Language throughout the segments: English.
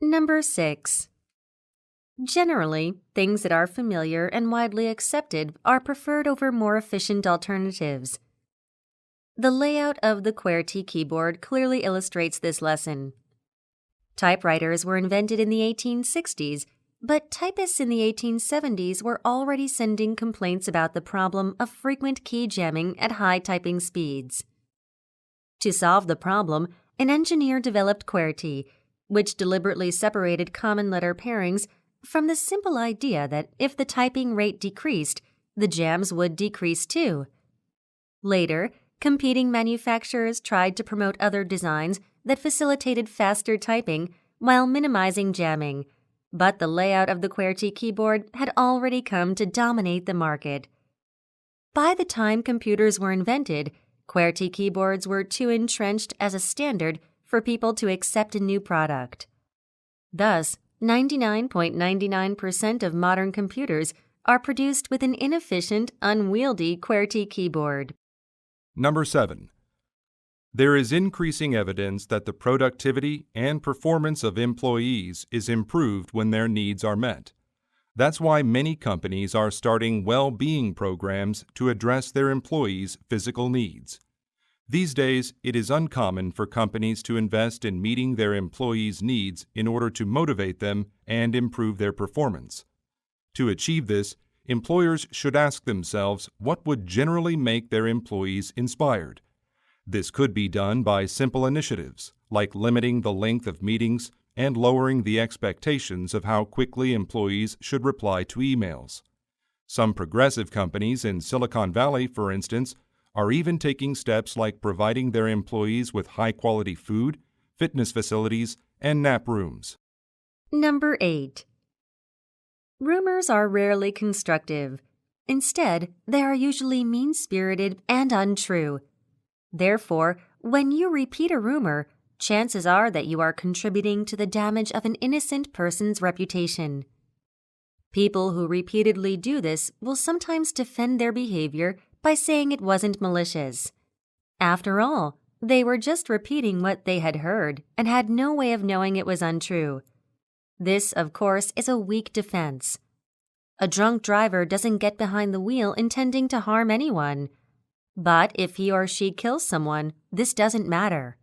Number 6. Generally, things that are familiar and widely accepted are preferred over more efficient alternatives. The layout of the QWERTY keyboard clearly illustrates this lesson. Typewriters were invented in the 1860s, but typists in the 1870s were already sending complaints about the problem of frequent key jamming at high typing speeds. To solve the problem, an engineer developed QWERTY, which deliberately separated common letter pairings from the simple idea that if the typing rate decreased, the jams would decrease too. Later, competing manufacturers tried to promote other designs that facilitated faster typing while minimizing jamming, but the layout of the QWERTY keyboard had already come to dominate the market. By the time computers were invented, QWERTY keyboards were too entrenched as a standard for people to accept a new product. Thus, 99.99% of modern computers are produced with an inefficient, unwieldy QWERTY keyboard. Number 7. There is increasing evidence that the productivity and performance of employees is improved when their needs are met. That's why many companies are starting well-being programs to address their employees' physical needs. These days, it is uncommon for companies to invest in meeting their employees' needs in order to motivate them and improve their performance. To achieve this, employers should ask themselves what would generally make their employees inspired. This could be done by simple initiatives, like limiting the length of meetings and lowering the expectations of how quickly employees should reply to emails. Some progressive companies in Silicon Valley, for instance, are even taking steps like providing their employees with high-quality food, fitness facilities, and nap rooms. Number 8. Rumors are rarely constructive. Instead, they are usually mean-spirited and untrue. Therefore, when you repeat a rumor, chances are that you are contributing to the damage of an innocent person's reputation. People who repeatedly do this will sometimes defend their behavior by saying it wasn't malicious. After all, they were just repeating what they had heard and had no way of knowing it was untrue. This, of course, is a weak defense. A drunk driver doesn't get behind the wheel intending to harm anyone. But if he or she kills someone, this doesn't matter.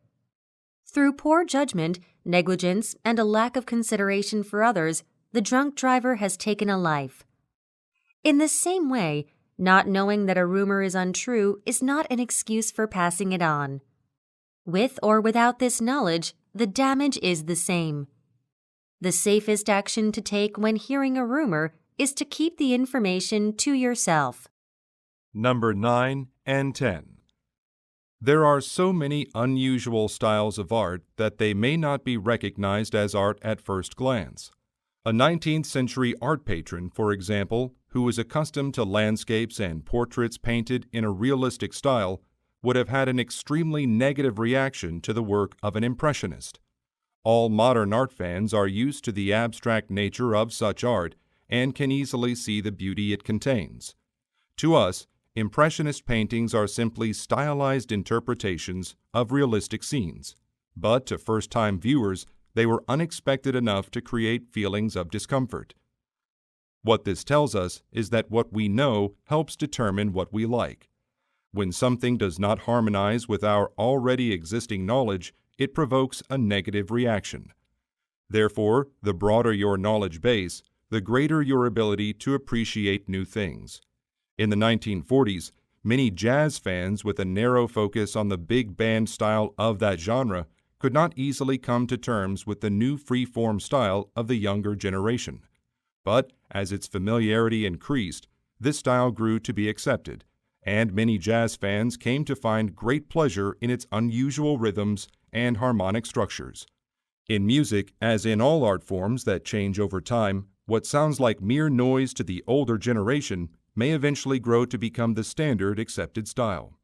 Through poor judgment, negligence, and a lack of consideration for others, the drunk driver has taken a life. In the same way, not knowing that a rumor is untrue is not an excuse for passing it on. With or without this knowledge, the damage is the same. The safest action to take when hearing a rumor is to keep the information to yourself. Number 9 and 10. There are so many unusual styles of art that they may not be recognized as art at first glance. A 19th century art patron, for example, who was accustomed to landscapes and portraits painted in a realistic style, would have had an extremely negative reaction to the work of an impressionist. All modern art fans are used to the abstract nature of such art and can easily see the beauty it contains. To us, impressionist paintings are simply stylized interpretations of realistic scenes, but to first-time viewers, they were unexpected enough to create feelings of discomfort. What this tells us is that what we know helps determine what we like. When something does not harmonize with our already existing knowledge, it provokes a negative reaction. Therefore, the broader your knowledge base, the greater your ability to appreciate new things. In the 1940s, many jazz fans with a narrow focus on the big band style of that genre could not easily come to terms with the new free-form style of the younger generation. But as its familiarity increased, this style grew to be accepted, and many jazz fans came to find great pleasure in its unusual rhythms and harmonic structures. In music, as in all art forms that change over time, what sounds like mere noise to the older generation may eventually grow to become the standard accepted style.